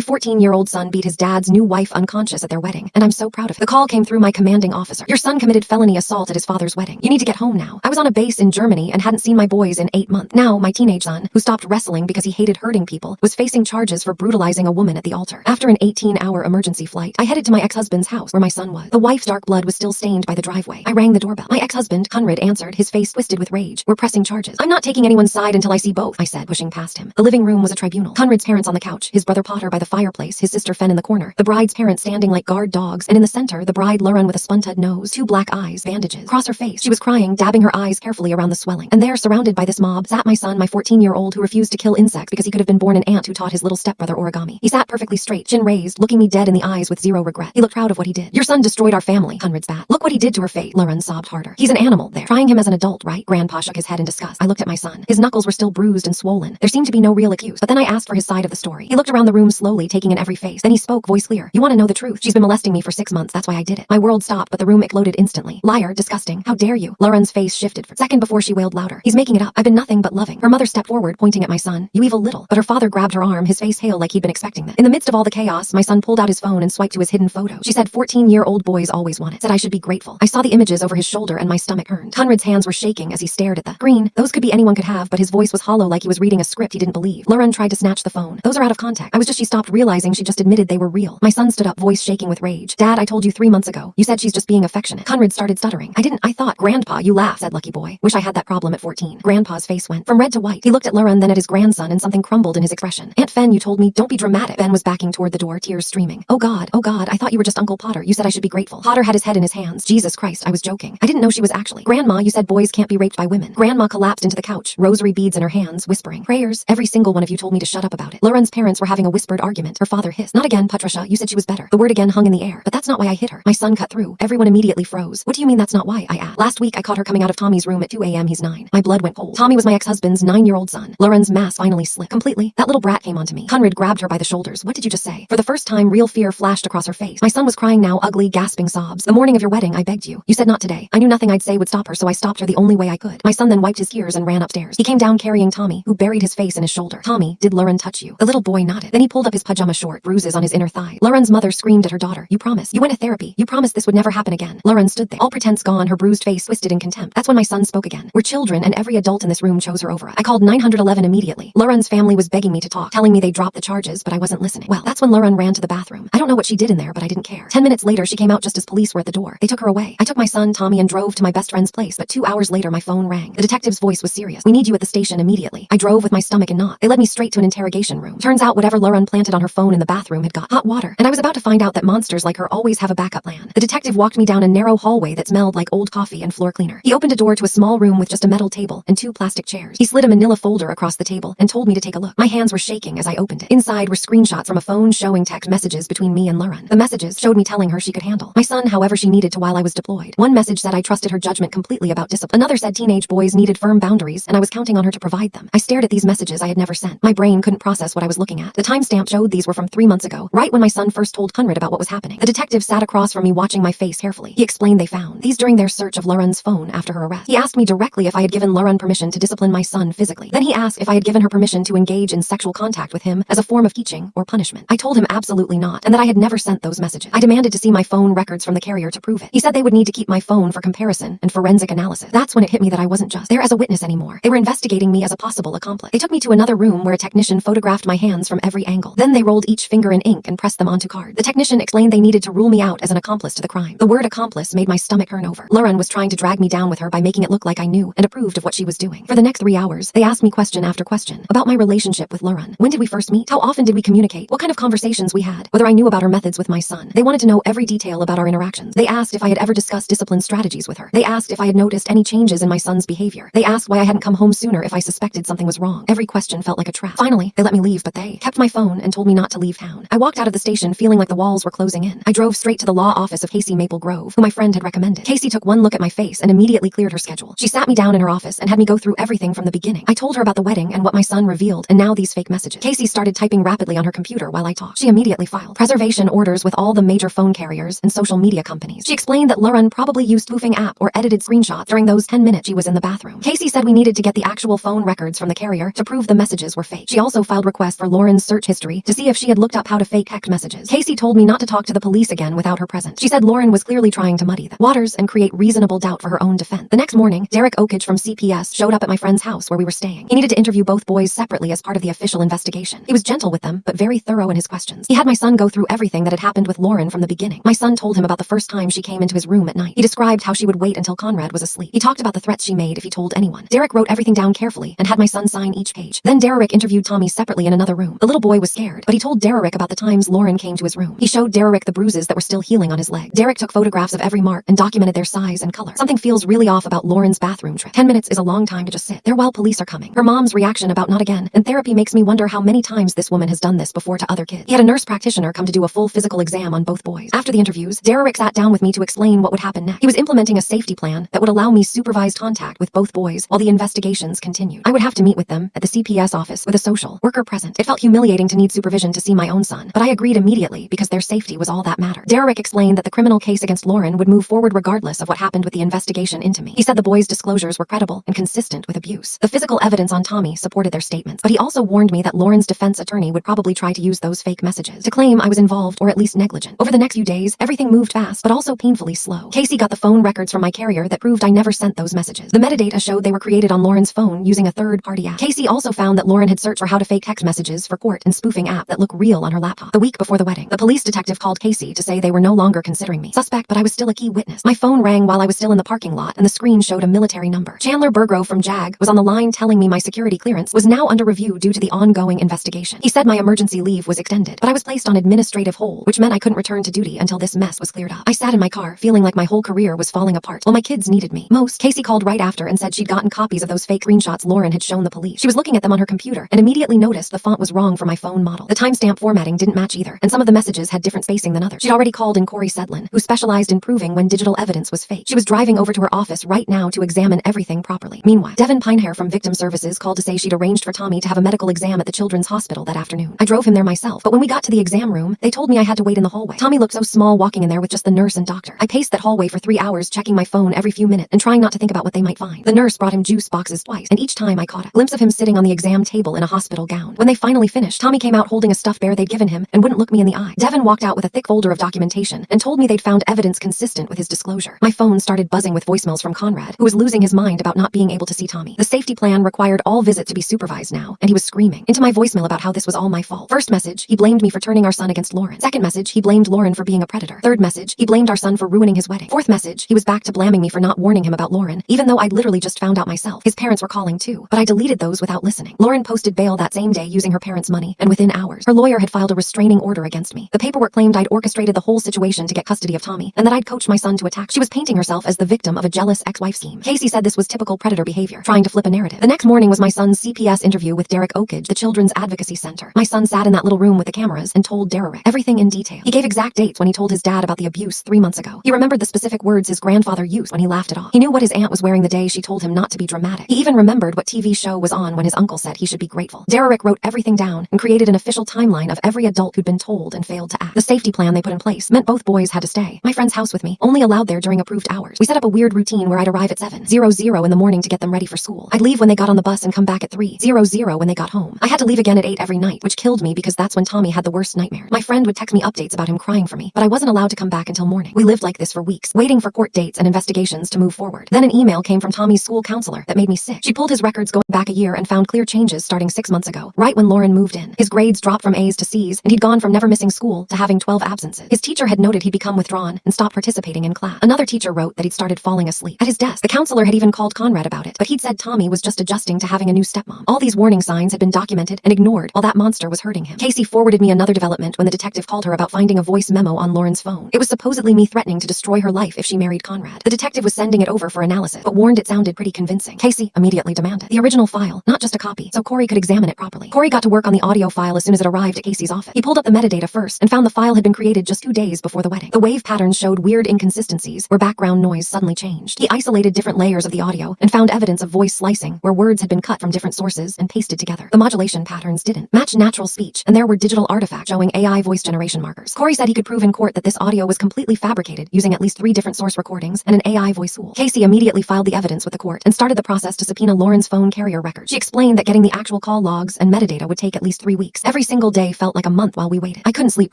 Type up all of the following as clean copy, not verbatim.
My 14-year-old son beat his dad's new wife unconscious at their wedding, and I'm so proud of him. The call came through my commanding officer. Your son committed felony assault at his father's wedding. You need to get home now. I was on a base in Germany and hadn't seen my boys in 8 months. Now, my teenage son, who stopped wrestling because he hated hurting people, was facing charges for brutalizing a woman at the altar. After an 18-hour emergency flight, I headed to my ex-husband's house where my son was. The wife's dark blood was still stained by the driveway. I rang the doorbell. My ex-husband, Conrad, answered, his face twisted with rage. We're pressing charges. I'm not taking anyone's side until I see both, I said, pushing past him. The living room was a tribunal. Conrad's parents on the couch, his brother Potter by the fireplace, his sister Fen in the corner, the bride's parents standing like guard dogs, and in the center, the bride Lauren with a spun-tud nose, 2 black eyes, bandages across her face. She was crying, dabbing her eyes carefully around the swelling. And there, surrounded by this mob, sat my son, my 14-year-old, who refused to kill insects because he could have been born an ant who taught his little stepbrother origami. He sat perfectly straight, chin raised, looking me dead in the eyes with zero regret. He looked proud of what he did. Your son destroyed our family, Conrad spat. Look what he did to her face. Lauren sobbed harder. He's an animal there. Trying him as an adult, right? Grandpa shook his head in disgust. I looked at my son. His knuckles were still bruised and swollen. There seemed to be no real excuse. But then I asked for his side of the story. He looked around the room slowly, taking in every face. Then he spoke, voice clear. You want to know the truth? She's been molesting me for 6 months. That's why I did it. My world stopped, but the room exploded instantly. Liar, disgusting. How dare you? Lauren's face shifted for a second before she wailed louder. He's making it up. I've been nothing but loving. Her mother stepped forward, pointing at my son. You evil little. But her father grabbed her arm, his face pale like he'd been expecting that. In the midst of all the chaos, my son pulled out his phone and swiped to his hidden photo. She said 14-year-old boys always want it. Said I should be grateful. I saw the images over his shoulder and my stomach turned. Conrad's hands were shaking as he stared at the green. Those could be anyone could have, but his voice was hollow like he was reading a script he didn't believe. Lauren tried to snatch the phone. Those are out of context. She stopped realizing she just admitted they were real. My son stood up, voice shaking with rage. Dad, I told you 3 months ago. You said she's just being affectionate. Conrad started stuttering. I thought. Grandpa, you laugh, said Lucky Boy. Wish I had that problem at 14. Grandpa's face went from red to white. He looked at Lauren, then at his grandson, and something crumbled in his expression. Aunt Fen, you told me, don't be dramatic. Ben was backing toward the door, tears streaming. Oh God, I thought you were just Uncle Potter. You said I should be grateful. Potter had his head in his hands. Jesus Christ, I was joking. I didn't know she was actually. Grandma, you said boys can't be raped by women. Grandma collapsed into the couch, rosary beads in her hands, whispering prayers. Every single one of you told me to shut up about it. Lauren's parents were having a whispered argument. Her father hissed. Not again, Patricia. You said she was better. The word again hung in the air. But that's not why I hit her. My son cut through. Everyone immediately froze. What do you mean that's not why? I asked. Last week I caught her coming out of Tommy's room at 2 a.m. He's 9. My blood went cold. Tommy was my ex-husband's 9-year-old son. Lauren's mask finally slipped completely. That little brat came onto me. Conrad grabbed her by the shoulders. What did you just say? For the first time, real fear flashed across her face. My son was crying now, ugly, gasping sobs. The morning of your wedding, I begged you. You said not today. I knew nothing I'd say would stop her, so I stopped her the only way I could. My son then wiped his tears and ran upstairs. He came down carrying Tommy, who buried his face in his shoulder. Tommy, did Lauren touch you? The little boy nodded. Then he pulled up his pajama short, bruises on his inner thigh. Lauren's mother screamed at her daughter. You promised. You went to therapy. You promised this would never happen again. Lauren stood there, all pretense gone, her bruised face twisted in contempt. That's when my son spoke again. We're children, and every adult in this room chose her over us. I called 911 immediately. Lauren's family was begging me to talk, telling me they dropped the charges, but I wasn't listening. Well, that's when Lauren ran to the bathroom. I don't know what she did in there, but I didn't care. 10 minutes later, she came out just as police were at the door. They took her away. I took my son, Tommy, and drove to my best friend's place, but 2 hours later, my phone rang. The detective's voice was serious. We need you at the station immediately. I drove with my stomach in knot. They led me straight to an interrogation room. Turns out whatever Lauren planted on her phone in the bathroom had got hot water, and I was about to find out that monsters like her always have a backup plan. The detective walked me down a narrow hallway that smelled like old coffee and floor cleaner. He opened a door to a small room with just a metal table and 2 plastic chairs. He slid a manila folder across the table and told me to take a look. My hands were shaking as I opened it. Inside were screenshots from a phone showing text messages between me and Lauren. The messages showed me telling her she could handle my son however she needed to while I was deployed. One message said I trusted her judgment completely about discipline. Another said teenage boys needed firm boundaries and I was counting on her to provide them. I stared at these messages I had never sent. My brain couldn't process what I was looking at. The timestamp showed these were from 3 months ago, right when my son first told Conrad about what was happening. The detective sat across from me watching my face carefully. He explained they found these during their search of Lauren's phone after her arrest. He asked me directly if I had given Lauren permission to discipline my son physically. Then he asked if I had given her permission to engage in sexual contact with him as a form of teaching or punishment. I told him absolutely not, and that I had never sent those messages. I demanded to see my phone records from the carrier to prove it. He said they would need to keep my phone for comparison and forensic analysis. That's when it hit me that I wasn't just there as a witness anymore. They were investigating me as a possible accomplice. They took me to another room where a technician photographed my hands from every angle. Then they rolled each finger in ink and pressed them onto cards. The technician explained they needed to rule me out as an accomplice to the crime. The word accomplice made my stomach turn over. Lauren was trying to drag me down with her by making it look like I knew and approved of what she was doing. For the next 3 hours, they asked me question after question about my relationship with Lauren. When did we first meet? How often did we communicate? What kind of conversations we had? Whether I knew about her methods with my son. They wanted to know every detail about our interactions. They asked if I had ever discussed discipline strategies with her. They asked if I had noticed any changes in my son's behavior. They asked why I hadn't come home sooner if I suspected something was wrong. Every question felt like a trap. Finally, they let me leave, but they kept my phone and told me not to leave town. I walked out of the station feeling like the walls were closing in. I drove straight to the law office of Casey Maple Grove, who my friend had recommended. Casey took one look at my face and immediately cleared her schedule. She sat me down in her office and had me go through everything from the beginning. I told her about the wedding and what my son revealed, and now these fake messages. Casey started typing rapidly on her computer while I talked. She immediately filed preservation orders with all the major phone carriers and social media companies. She explained that Lauren probably used spoofing app or edited screenshots during those 10 minutes she was in the bathroom. Casey said we needed to get the actual phone records from the carrier to prove the messages were fake. She also filed requests for Lauren's search history to see if she had looked up how to fake text messages. Casey told me not to talk to the police again without her present. She said Lauren was clearly trying to muddy the waters and create reasonable doubt for her own defense. The next morning, Derek Oakage from CPS showed up at my friend's house where we were staying. He needed to interview both boys separately as part of the official investigation. He was gentle with them, but very thorough in his questions. He had my son go through everything that had happened with Lauren from the beginning. My son told him about the first time she came into his room at night. He described how she would wait until Conrad was asleep. He talked about the threats she made if he told anyone. Derek wrote everything down carefully and had my son sign each page. Then Derek interviewed Tommy separately in another room. The little boy was scared, but he told Derek about the times Lauren came to his room. He showed Derek the bruises that were still healing on his leg. Derek took photographs of every mark and documented their size and color. Something feels really off about Lauren's bathroom trip. 10 minutes is a long time to just sit there while police are coming. Her mom's reaction about not again and therapy makes me wonder how many times this woman has done this before to other kids. He had a nurse practitioner come to do a full physical exam on both boys. After the interviews, Derek sat down with me to explain what would happen next. He was implementing a safety plan that would allow me supervised contact with both boys while the investigations continued. I would have to meet with them at the CPS office with a social worker present. It felt humiliating to need supervision to see my own son, but I agreed immediately because their safety was all that mattered. Derek explained that the criminal case against Lauren would move forward regardless of what happened with the investigation into me. He said the boys' disclosures were credible and consistent with abuse. The physical evidence on Tommy supported their statements, but he also warned me that Lauren's defense attorney would probably try to use those fake messages to claim I was involved or at least negligent. Over the next few days, everything moved fast, but also painfully slow. Casey got the phone records from my carrier that proved I never sent those messages. The metadata showed they were created on Lauren's phone using a third-party app. Casey also found that Lauren had searched for how to fake text messages for court and spoofing app that look real on her laptop. The week before the wedding, the police detective called Casey to say they were no longer considering me suspect, but I was still a key witness. My phone rang while I was still in the parking lot, and the screen showed a military number. Chandler Burgrove from JAG was on the line telling me my security clearance was now under review due to the ongoing investigation. He said my emergency leave was extended, but I was placed on administrative hold, which meant I couldn't return to duty until this mess was cleared up. I sat in my car, feeling like my whole career was falling apart while my kids needed me most. Casey called right after and said she'd gotten copies of those fake screenshots Lauren had shown the police. She was looking at them on her computer and immediately noticed the font was wrong for my phone model. The timestamp formatting didn't match either, and some of the messages had different spacing than others. She'd already called in Corey Sedlin, who specialized in proving when digital evidence was fake. She was driving over to her office right now to examine everything properly. Meanwhile, Devin Pinehair from Victim Services called to say she'd arranged for Tommy to have a medical exam at the Children's Hospital that afternoon. I drove him there myself, but when we got to the exam room, they told me I had to wait in the hallway. Tommy looked so small walking in there with just the nurse and doctor. I paced that hallway for 3 hours, checking my phone every few minutes and trying not to think about what they might find. The nurse brought him juice boxes twice, and each time I caught a glimpse of him sitting on the exam table in a hospital gown. When they finally finished, Tommy came out holding a stuffed bear they'd given him and wouldn't look me in the eye. Devin walked out with a thick folder of documentation and told me they'd found evidence consistent with his disclosure. My phone started buzzing with voicemails from Conrad, who was losing his mind about not being able to see Tommy. The safety plan required all visits to be supervised now, and he was screaming into my voicemail about how this was all my fault. First message, he blamed me for turning our son against Lauren. Second message, he blamed Lauren for being a predator. Third message, he blamed our son for ruining his wedding. Fourth message, he was back to blaming me for not warning him about Lauren, even though I'd literally just found out myself. His parents were calling too, but I deleted those without listening. Lauren posted bail that same day using her parents' money, and within hours, her lawyer had filed a restraining order against me. The paperwork claimed I'd orchestrated the whole situation to get custody of Tommy, and that I'd coached my son to attack. She was painting herself as the victim of a jealous ex-wife scheme. Casey said this was typical predator behavior, trying to flip a narrative. The next morning was my son's CPS interview with Derek Oakage, the Children's Advocacy Center. My son sat in that little room with the cameras and told Derek everything in detail. He gave exact dates when he told his dad about the abuse 3 months ago. He remembered the specific words his grandfather used when he laughed it off. He knew what his aunt was wearing the day she told him not to be dramatic. He even remembered what TV show was on when his uncle said he should be grateful. Derek wrote everything down and created an official timeline of every adult who'd been told and failed to act. The safety plan they put in place meant both boys had to stay. My friend's house with me, only allowed there during approved hours. We set up a weird routine where I'd arrive at 7:00 in the morning to get them ready for school. I'd leave when they got on the bus and come back at 3:00 when they got home. I had to leave again at 8 every night, which killed me because that's when Tommy had the worst nightmares. My friend would text me updates about him crying for me, but I wasn't allowed to come back until morning. We lived like this for weeks, waiting for court dates and investigations to move forward. Then an email came from Tommy's school counselor that made me sick. She pulled his records going back a year and found clear changes starting 6 months ago, right when Lauren moved in. His grades dropped from A's to C's, and he'd gone from never missing school to having 12 absences. His teacher had noted he'd become withdrawn and stopped participating in class. Another teacher wrote that he'd started falling asleep at his desk. The counselor had even called Conrad about it, but he'd said Tommy was just adjusting to having a new stepmom. All these warning signs had been documented and ignored while that monster was hurting him. Casey forwarded me another development when the detective called her about finding a voice memo on Lauren's phone. It was supposedly me threatening to destroy her life if she married Conrad. The detective was sending it over for analysis, but warned it sounded pretty convincing. Casey immediately demanded the original file, not just a copy, so Corey could examine it properly. Corey got to work on the audio file as soon as it arrived at Casey's office. He pulled up the metadata first and found the file had been created just 2 days before the wedding. The wave patterns showed weird inconsistencies where background noise suddenly changed. He isolated different layers of the audio and found evidence of voice slicing where words had been cut from different sources and pasted together. The modulation patterns didn't match natural speech, and there were digital artifacts showing AI voice generation markers. Corey said he could prove in court that this audio was completely fabricated using at least 3 different source recordings and an AI voice tool. Casey immediately filed the evidence with the court and started the process to subpoena Lauren's phone carrier records. She explained that getting the actual call logs and metadata would take at least 3 weeks. Every single day felt like a month while we waited. I couldn't sleep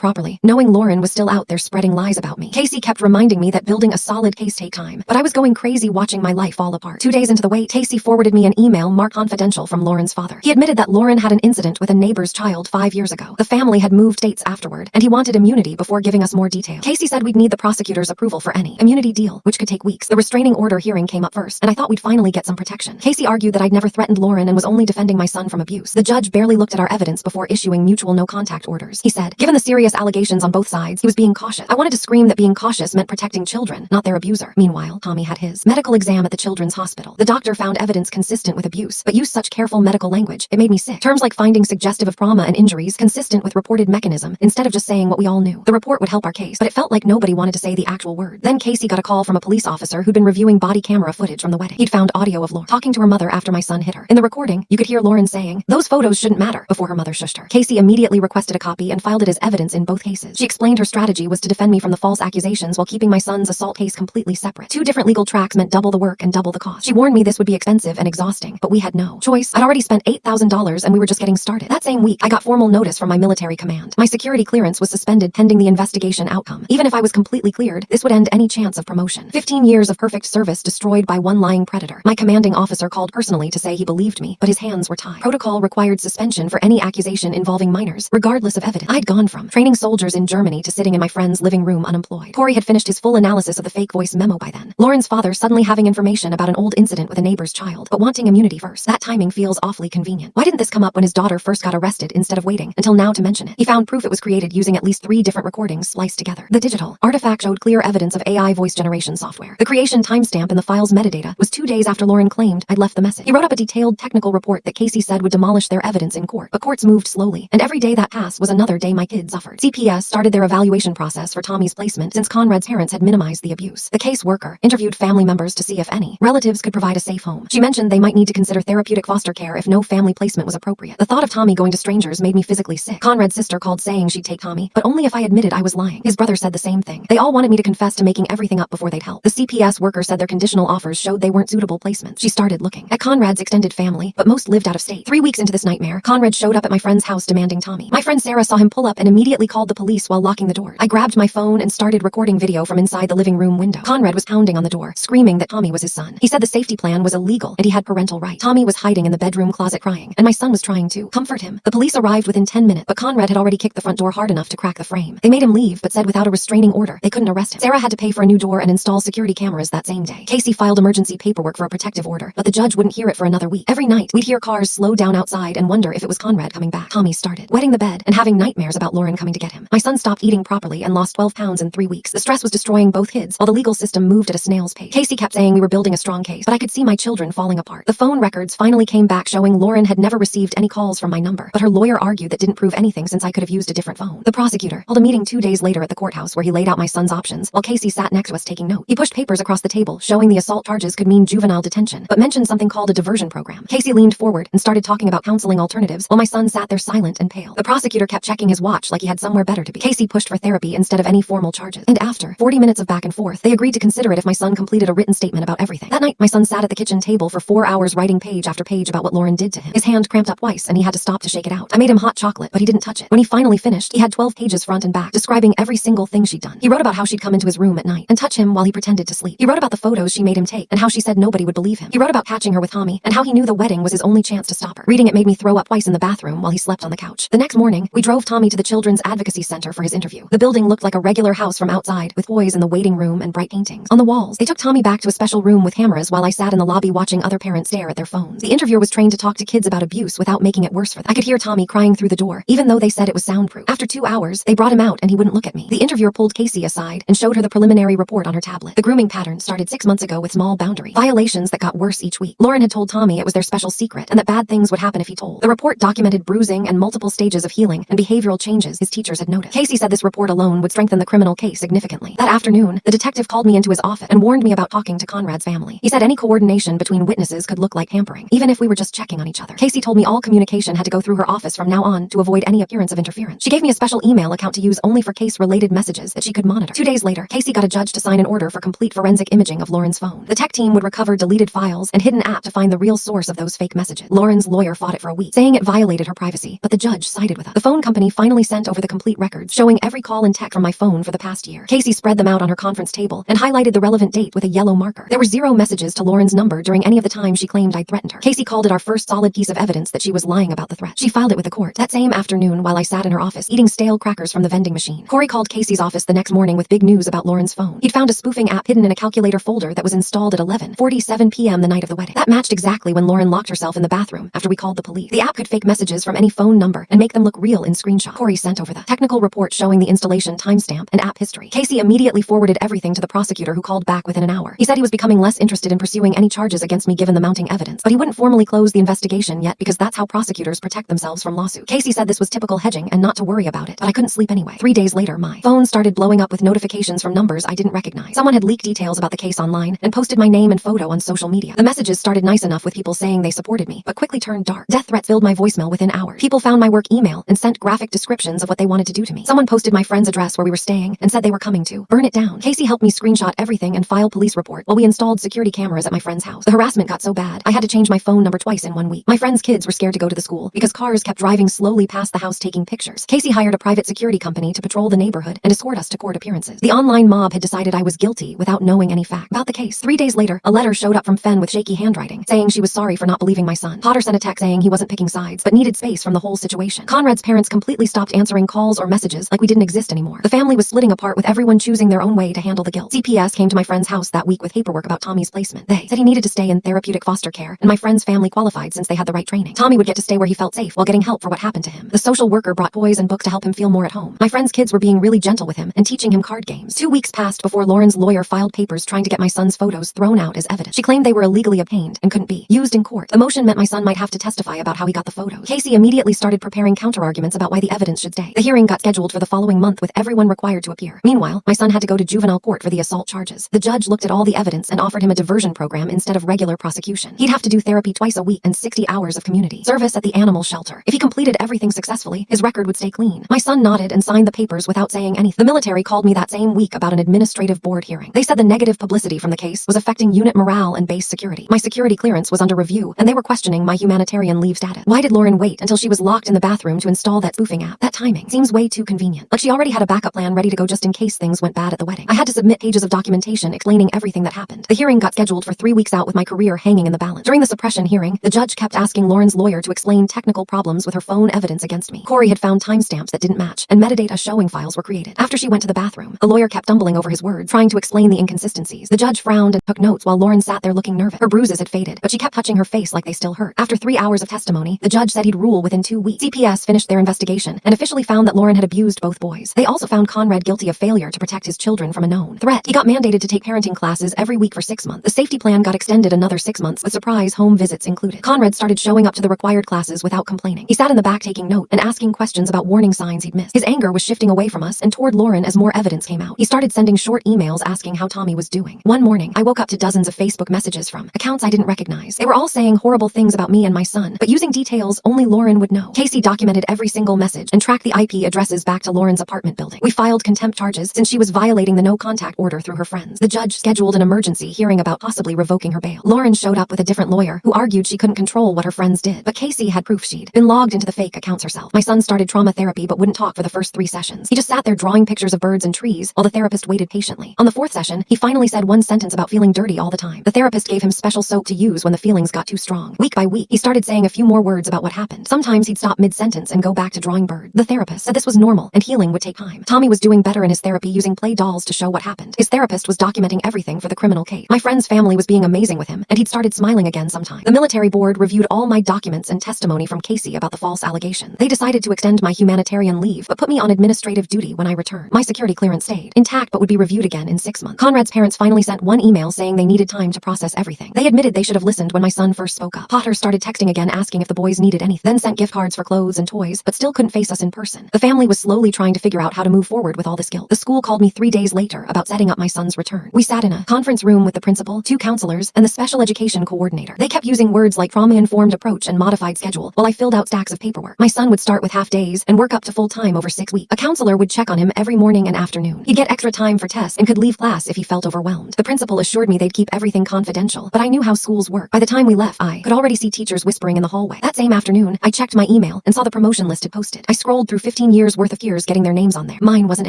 properly, knowing Lauren was still out there spreading lies about me. Casey kept reminding me that building a solid case takes time, but I was going crazy watching my life fall apart. 2 days into the wait, Casey forwarded me an email marked confidential from Lauren's father. He admitted that Lauren had an incident with a neighbor's child 5 years ago. The family had moved states afterward, and he wanted immunity before giving us more detail. Casey said we'd need the prosecutor's approval for any immunity deal, which could take weeks. The restraining order hearing came up first, and I thought we'd finally get some protection. Casey argued that I'd never threatened Lauren and was only defending my son from abuse. The judge barely looked at our evidence before issuing mutual no-contact orders. He said, given the serious allegations on both sides, he was being cautious. I wanted to scream that being cautious meant protecting children, not their abuser. Meanwhile, Tommy had his medical exam at the children's hospital. The doctor found evidence consistent with abuse, but used such careful medical language, it made me sick. Terms like finding suggestive of trauma and injuries consistent with reported mechanism, instead of just saying what we all knew. The report would help our case, but it felt like nobody wanted to say the actual word. Then Casey got a call from a police officer who'd been reviewing body camera footage from the wedding. He'd found audio of Lauren talking to her mother after my son hit her. In the recording, you could hear Lauren saying, "Those photos shouldn't matter," before her mother shushed her. Casey immediately requested a copy and filed it as evidence in both cases. She explained her strategy was to defend me from the false accusations while keeping my son's assault case completely separate. 2 different legal tracks meant double the work and double the cost. She warned me this would be expensive and exhausting, but we had no choice. I'd already spent $8,000 and we were just getting started. That same week, I got formal notice from my military command. My security clearance was suspended pending the investigation outcome. Even if I was completely cleared, this would end any chance of promotion. 15 years of perfect service destroyed by one lying predator. My commanding officer called personally to say he believed me, but his hands were tied. Protocol required suspension for any accusation involving minors, regardless of evidence. I'd gone from training soldiers in Germany to sitting in my friend's living room unemployed. Corey had finished his full analysis of the fake voice memo by then. Lauren's father suddenly having information about an old incident with a neighbor's child, but wanting immunity first. That timing feels awfully convenient. Why didn't this come up when his daughter first got arrested instead of waiting until now to mention it? He found proof it was created using at least 3 different recordings spliced together. The digital artifact showed clear evidence of AI voice generation software. The creation timestamp in the file's metadata was 2 days after Lauren claimed I'd left the message. He wrote up a detailed technical report that Casey said would demolish their evidence in court, but courts moved slowly, and every day that passed was another day my kids suffered. CPS started their evaluation process for Tommy's placement since Conrad's parents had minimized the abuse. The caseworker interviewed family members to see if any relatives could provide a safe home. She mentioned they might need to consider therapeutic foster care if no family placement was appropriate. The thought of Tommy going to strangers made me physically sick. Conrad's sister called saying she'd take Tommy, but only if I admitted I was lying. His brother said the same thing. They all wanted me to confess to making everything up before they'd help. The CPS worker said their conditional offers showed they weren't suitable placements. She started looking at Conrad's extended family, but most lived out of state. 3 weeks into this nightmare, Conrad showed up at my friend's house demanding Tommy. My friend Sarah saw him pull up and immediately called the police while locking the door. I grabbed my phone and started recording video from inside the living room window. Conrad was pounding on the door, screaming that Tommy was his son. He said the safety plan was illegal and he had parental rights. Tommy was hiding in the bedroom closet crying, and my son was trying to comfort him. The police arrived within 10 minutes, but Conrad had already kicked the front door hard enough to crack the frame. They made him leave, but said without a restraining order, they couldn't arrest him. Sarah had to pay for a new door and install security cameras that same day. Casey filed emergency paperwork for a protective order, but the judge wouldn't hear it for another week. Every night, we'd hear cars slow down outside and wonder if it was Conrad coming back. Tommy started wetting the bed and having nightmares about Lauren coming to get him. My son stopped eating properly and lost 12 pounds in 3 weeks. The stress was destroying both kids, while the legal system moved at a snail's pace. Casey kept saying we were building a strong case, but I could see my children falling apart. The phone records finally came back showing Lauren had never received any calls from my number, but her lawyer argued that didn't prove anything since I could have used a different phone. The prosecutor held a meeting 2 days later at the courthouse where he laid out my son's options, while Casey sat next to us taking notes. He pushed papers across the table showing the assault charges could mean juvenile detention, but mentioned something called a diversion program. Casey leaned forward and started talking about counseling alternatives while my son sat there silent and pale. The prosecutor kept checking his watch like he had somewhere better to be. Casey pushed for therapy instead of any formal charges, and after 40 minutes of back and forth, they agreed to consider it if my son completed a written statement about everything. That night, my son sat at the kitchen table for 4 hours writing page after page about what Lauren did to him. His hand cramped up twice and he had to stop to shake it out. I made him hot chocolate, but he didn't touch it. When he finally finished, he had 12 pages front and back describing every single thing she'd done. He wrote about how she'd come into his room at night and touch him while he pretended to sleep. He wrote about the photos she made him take and how she said nobody would believe him. He wrote about catching her with Tommy and how he knew the wedding was his only chance to stop her. Reading it made me throw up twice in the bathroom while he slept on the couch. The next morning, we drove Tommy to the Children's Advocacy Center for his interview. The building looked like a regular house from outside, with toys in the waiting room and bright paintings on the walls. They took Tommy back to a special room with cameras while I sat in the lobby watching other parents stare at their phones. The interviewer was trained to talk to kids about abuse without making it worse for them. I could hear Tommy crying through the door, even though they said it was soundproof. After 2 hours, they brought him out and he wouldn't look at me. The interviewer pulled Casey aside and showed her the preliminary report on her tablet. The grooming pattern started 6 months ago with small boundary violations that got worse each week. Lauren had told Tommy it was their special secret and that bad things would happen if he told. The report documented bruising and multiple stages of healing and behavioral changes his teachers had noticed. Casey said this report alone would strengthen the criminal case significantly. That afternoon, the detective called me into his office and warned me about talking to Conrad's family. He said any coordination between witnesses could look like tampering, even if we were just checking on each other. Casey told me all communication had to go through her office from now on to avoid any appearance of interference. She gave me a special email account to use only for case-related messages that she could monitor. 2 days later, Casey got a judge to sign an order for complete forensic imaging of Lauren's phone. The tech team would recover deleted files and hidden app to find the real source of those fake messages. Lauren's lawyer fought it for a week, saying it violated her privacy, but but the judge sided with us. The phone company finally sent over the complete records, showing every call and text from my phone for the past year. Casey spread them out on her conference table and highlighted the relevant date with a yellow marker. There were 0 messages to Lauren's number during any of the time she claimed I'd threatened her. Casey called it our first solid piece of evidence that she was lying about the threat. She filed it with the court. That same afternoon, while I sat in her office, eating stale crackers from the vending machine, Corey called Casey's office the next morning with big news about Lauren's phone. He'd found a spoofing app hidden in a calculator folder that was installed at 11:47 p.m. the night of the wedding. That matched exactly when Lauren locked herself in the bathroom after we called the police. The app could fake messages from any phone number and make them look real in screenshot. Corey sent over the technical report showing the installation timestamp and app history. Casey immediately forwarded everything to the prosecutor, who called back within an hour. He said he was becoming less interested in pursuing any charges against me given the mounting evidence, but he wouldn't formally close the investigation yet because that's how prosecutors protect themselves from lawsuits. Casey said this was typical hedging and not to worry about it, but I couldn't sleep anyway. 3 days later, my phone started blowing up with notifications from numbers I didn't recognize. Someone had leaked details about the case online and posted my name and photo on social media. The messages started nice enough with people saying they supported me, but quickly turned dark. Death threats filled my voicemail within hours. People found my work email and sent graphic descriptions of what they wanted to do to me. Someone posted my friend's address where we were staying and said they were coming to burn it down. Casey helped me screenshot everything and file police report while we installed security cameras at my friend's house. The harassment got so bad, I had to change my phone number twice in 1 week. My friend's kids were scared to go to the school because cars kept driving slowly past the house taking pictures. Casey hired a private security company to patrol the neighborhood and escort us to court appearances. The online mob had decided I was guilty without knowing any fact about the case. 3 days later, a letter showed up from Fen with shaky handwriting, saying she was sorry for not believing my son. Potter sent a text saying he wasn't picking sides, but needed space from the whole situation. Conrad's parents completely stopped answering calls or messages like we didn't exist anymore. The family was splitting apart with everyone choosing their own way to handle the guilt. CPS came to my friend's house that week with paperwork about Tommy's placement. They said he needed to stay in therapeutic foster care, and my friend's family qualified since they had the right training. Tommy would get to stay where he felt safe while getting help for what happened to him. The social worker brought toys and books to help him feel more at home. My friend's kids were being really gentle with him and teaching him card games. 2 weeks passed before Lauren's lawyer filed papers trying to get my son's photos thrown out as evidence. She claimed they were illegally obtained and couldn't be used in court. The motion meant my son might have to testify about how he got the photos. Casey immediately started preparing counterarguments about why the evidence should stay. The hearing got scheduled for the following month with everyone required to appear. Meanwhile, my son had to go to juvenile court for the assault charges. The judge looked at all the evidence and offered him a diversion program instead of regular prosecution. He'd have to do therapy twice a week and 60 hours of community service at the animal shelter. If he completed everything successfully, his record would stay clean. My son nodded and signed the papers without saying anything. The military called me that same week about an administrative board hearing. They said the negative publicity from the case was affecting unit morale and base security. My security clearance was under review, and they were questioning my humanitarian leave status. Why did Lauren wait until she was locked in the bathroom to install that spoofing app? That timing seems way too convenient. Like she already had a backup plan ready to go just in case things went bad at the wedding. I had to submit pages of documentation explaining everything that happened. The hearing got scheduled for 3 weeks out with my career hanging in the balance. During the suppression hearing, the judge kept asking Lauren's lawyer to explain technical problems with her phone evidence against me. Corey had found timestamps that didn't match, and metadata showing files were created. After she went to the bathroom, the lawyer kept stumbling over his words, trying to explain the inconsistencies. The judge frowned and took notes while Lauren sat there looking nervous. Her bruises had faded, but she kept touching her face like they still hurt. After 3 hours of testimony, the judge said he'd rule within 2 weeks. CPS finished their investigation and officially found that Lauren had abused both boys. They also found Conrad guilty of failure to protect his children from a known threat. He got mandated to take parenting classes every week for 6 months. The safety plan got extended another 6 months with surprise home visits included. Conrad started showing up to the required classes without complaining. He sat in the back taking note and asking questions about warning signs he'd missed. His anger was shifting away from us and toward Lauren as more evidence came out. He started sending short emails asking how Tommy was doing. One morning, I woke up to dozens of Facebook messages from accounts I didn't recognize. They were all saying horrible things about me and my son, but using details only Lauren would know. Casey documented every single message and tracked the IP addresses back to Lauren's apartment building. We filed contempt charges since she was violating the no-contact order through her friends. The judge scheduled an emergency hearing about possibly revoking her bail. Lauren showed up with a different lawyer who argued she couldn't control what her friends did, but Casey had proof she'd been logged into the fake accounts herself. My son started trauma therapy but wouldn't talk for the first 3 sessions. He just sat there drawing pictures of birds and trees while the therapist waited patiently. On the 4th session, he finally said one sentence about feeling dirty all the time. The therapist gave him special soap to use when the feelings got too strong. Week by week, he started saying a few more words about what happened. Sometimes he'd stop mid-sentence and go back to drawing birds. The therapist said this was normal and healing would take time. Tommy was doing better in his therapy using play dolls to show what happened. His therapist was documenting everything for the criminal case. My friend's family was being amazing with him, and he'd started smiling again sometime. The military board reviewed all my documents and testimony from Casey about the false allegation. They decided to extend my humanitarian leave, but put me on administrative duty when I returned. My security clearance stayed intact but would be reviewed again in 6 months. Conrad's parents finally sent one email saying they needed time to process everything. They admitted they should have listened when my son first spoke up. Potter started texting again asking if the boys needed anything, then sent gift cards for clothes and toys, but still couldn't face us in person. The family was slowly trying to figure out how to move forward with all this guilt. The school called me 3 days later about setting up my son's return. We sat in a conference room with the principal, 2 counselors, and the special education coordinator. They kept using words like trauma-informed approach and modified schedule while I filled out stacks of paperwork. My son would start with half days and work up to full time over 6 weeks. A counselor would check on him every morning and afternoon. He'd get extra time for tests and could leave class if he felt overwhelmed. The principal assured me they'd keep everything confidential, but I knew how schools work. By the time we left, I could already see teachers whispering in the hallway. That same afternoon, I checked my email email and saw the promotion listed posted. I scrolled through 15 years worth of years getting their names on there. Mine wasn't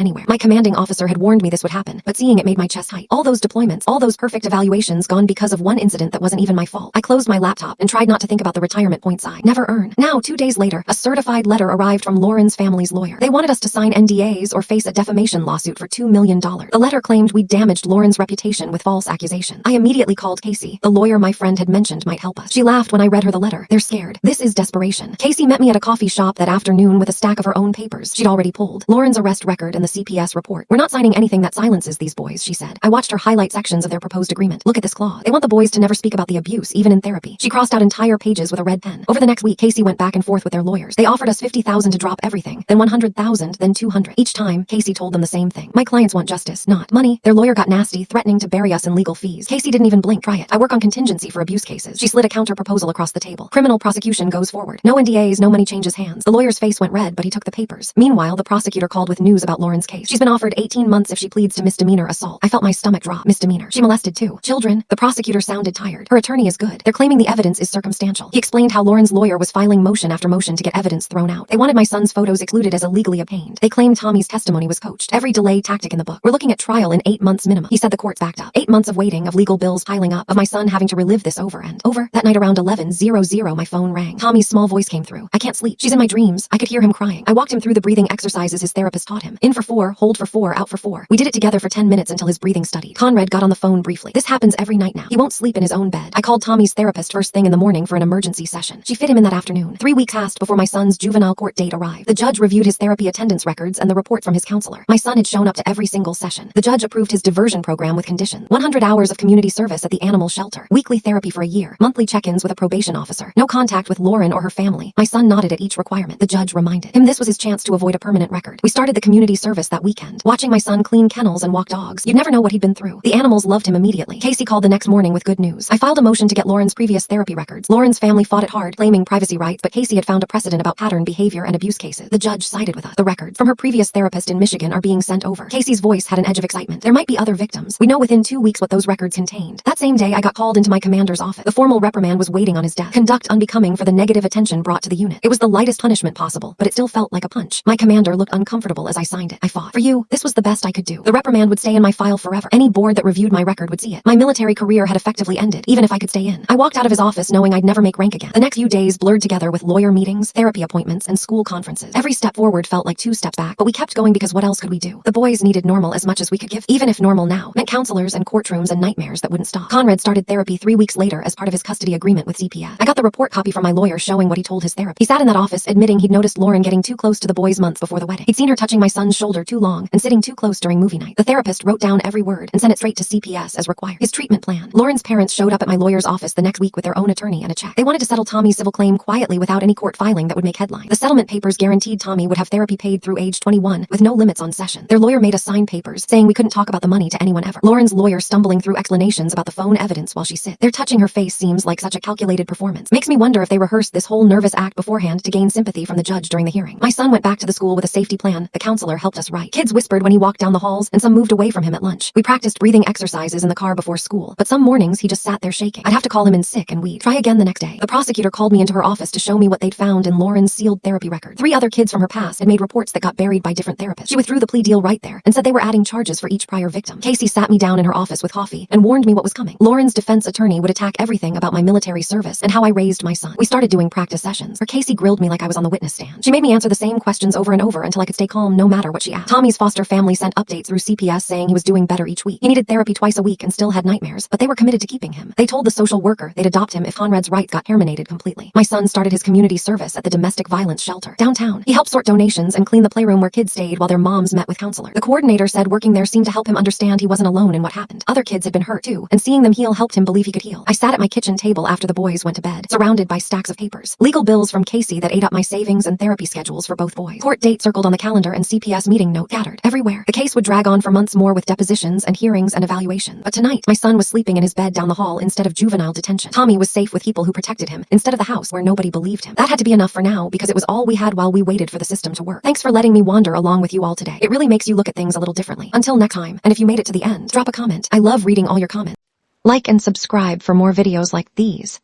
anywhere. My commanding officer had warned me this would happen, but seeing it made my chest tight. All those deployments, all those perfect evaluations gone because of one incident that wasn't even my fault. I closed my laptop and tried not to think about the retirement points I never earn. Now, 2 days later, a certified letter arrived from Lauren's family's lawyer. They wanted us to sign NDAs or face a defamation lawsuit for $2 million. The letter claimed we'd damaged Lauren's reputation with false accusations. I immediately called Casey, the lawyer my friend had mentioned might help us. She laughed when I read her the letter. They're scared. This is desperation. Casey met me at a coffee shop that afternoon with a stack of her own papers she'd already pulled. Lauren's arrest record and the CPS report. We're not signing anything that silences these boys, she said. I watched her highlight sections of their proposed agreement. Look at this clause. They want the boys to never speak about the abuse, even in therapy. She crossed out entire pages with a red pen. Over the next week, Casey went back and forth with their lawyers. They offered us $50,000 to drop everything, then $100,000, then $200. Each time, Casey told them the same thing. My clients want justice, not money. Their lawyer got nasty, threatening to bury us in legal fees. Casey didn't even blink. Try it. I work on contingency for abuse cases. She slid a counter proposal across the table. Criminal prosecution goes forward. No NDAs, no money changes hands. The lawyer's face went red, but he took the papers. Meanwhile, the prosecutor called with news about Lauren's case. She's been offered 18 months if she pleads to misdemeanor assault. I felt my stomach drop. Misdemeanor. She molested 2 children. The prosecutor sounded tired. Her attorney is good. They're claiming the evidence is circumstantial. He explained how Lauren's lawyer was filing motion after motion to get evidence thrown out. They wanted my son's photos excluded as illegally obtained. They claimed Tommy's testimony was coached. Every delay tactic in the book. We're looking at trial in 8 months minimum. He said the court's backed up. 8 months of waiting, of legal bills piling up, of my son having to relive this over and over. That night around 11:00, my phone rang. Tommy's small voice came through. I can't sleep. She's in my dreams. I could hear him crying. I walked him through the breathing exercises his therapist taught him. In for 4, hold for 4, out for 4. We did it together for 10 minutes until his breathing studied. Conrad got on the phone briefly. This happens every night now. He won't sleep in his own bed. I called Tommy's therapist first thing in the morning for an emergency session. She fit him in that afternoon. 3 weeks passed before my son's juvenile court date arrived. The judge reviewed his therapy attendance records and the report from his counselor. My son had shown up to every single session. The judge approved his diversion program with conditions. 100 hours of community service at the animal shelter. Weekly therapy for a year. Monthly check-ins with a probation officer. No contact with Lauren or her family. My son nodded at each requirement. The judge reminded him this was his chance to avoid a permanent record. We started the community service that weekend. Watching my son clean kennels and walk dogs. You'd never know what he'd been through. The animals loved him immediately. Casey called the next morning with good news. I filed a motion to get Lauren's previous therapy records. Lauren's family fought it hard, claiming privacy rights, but Casey had found a precedent about pattern behavior and abuse cases. The judge sided with us. The records from her previous therapist in Michigan are being sent over. Casey's voice had an edge of excitement. There might be other victims. We know within 2 weeks what those records contained. That same day, I got called into my commander's office. The formal reprimand was waiting on his desk. Conduct unbecoming for the negative attention brought to the unit. It was the lightest punishment possible, but it still felt like a punch. My commander looked uncomfortable as I signed it. I fought. For you, this was the best I could do. The reprimand would stay in my file forever. Any board that reviewed my record would see it. My military career had effectively ended, even if I could stay in. I walked out of his office knowing I'd never make rank again. The next few days blurred together with lawyer meetings, therapy appointments, and school conferences. Every step forward felt like 2 steps back, but we kept going because what else could we do? The boys needed normal as much as we could give, even if normal now meant counselors and courtrooms and nightmares that wouldn't stop. Conrad started therapy 3 weeks later as part of his custody agreement with CPS. I got the report copy from my lawyer showing what he told his therapist. He sat in that office admitting he'd noticed Lauren getting too close to the boys months before the wedding. He'd seen her touching my son's shoulder too long and sitting too close during movie night. The therapist wrote down every word and sent it straight to CPS as required. His treatment plan. Lauren's parents showed up at my lawyer's office the next week with their own attorney and a check. They wanted to settle Tommy's civil claim quietly without any court filing that would make headlines. The settlement papers guaranteed Tommy would have therapy paid through age 21 with no limits on session. Their lawyer made us sign papers saying we couldn't talk about the money to anyone ever. Lauren's lawyer stumbling through explanations about the phone evidence while she sits. They're touching her face seems like such a calculated performance. Makes me wonder if they rehearsed this whole nervous act beforehand to gain sympathy from the judge during the hearing. My son went back to the school with a safety plan the counselor helped us write. Kids whispered when he walked down the halls and some moved away from him at lunch. We practiced breathing exercises in the car before school, but some mornings he just sat there shaking. I'd have to call him in sick and we'd try again the next day. The prosecutor called me into her office to show me what they'd found in Lauren's sealed therapy record. 3 other kids from her past had made reports that got buried by different therapists. She withdrew the plea deal right there and said they were adding charges for each prior victim. Casey sat me down in her office with coffee and warned me what was coming. Lauren's defense attorney would attack everything about my military service and how I raised my son. We started doing practice sessions where Casey grilled me like I was on the witness stand. She made me answer the same questions over and over until I could stay calm no matter what she asked. Tommy's foster family sent updates through CPS saying he was doing better each week. He needed therapy twice a week and still had nightmares, but they were committed to keeping him. They told the social worker they'd adopt him if Conrad's rights got terminated completely. My son started his community service at the domestic violence shelter downtown. He helped sort donations and clean the playroom where kids stayed while their moms met with counselor. The coordinator said working there seemed to help him understand he wasn't alone in what happened. Other kids had been hurt too, and seeing them heal helped him believe he could heal. I sat at my kitchen table after the boys went to bed, surrounded by stacks of papers. Legal bills from Casey that ate up my savings and therapy schedules for both boys. Court date circled on the calendar and CPS meeting note scattered everywhere. The case would drag on for months more with depositions and hearings and evaluation. But tonight, my son was sleeping in his bed down the hall instead of juvenile detention. Tommy was safe with people who protected him instead of the house where nobody believed him. That had to be enough for now because it was all we had while we waited for the system to work. Thanks for letting me wander along with you all today. It really makes you look at things a little differently. Until next time, and if you made it to the end, drop a comment. I love reading all your comments. Like and subscribe for more videos like these.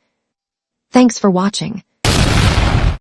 Thanks for watching.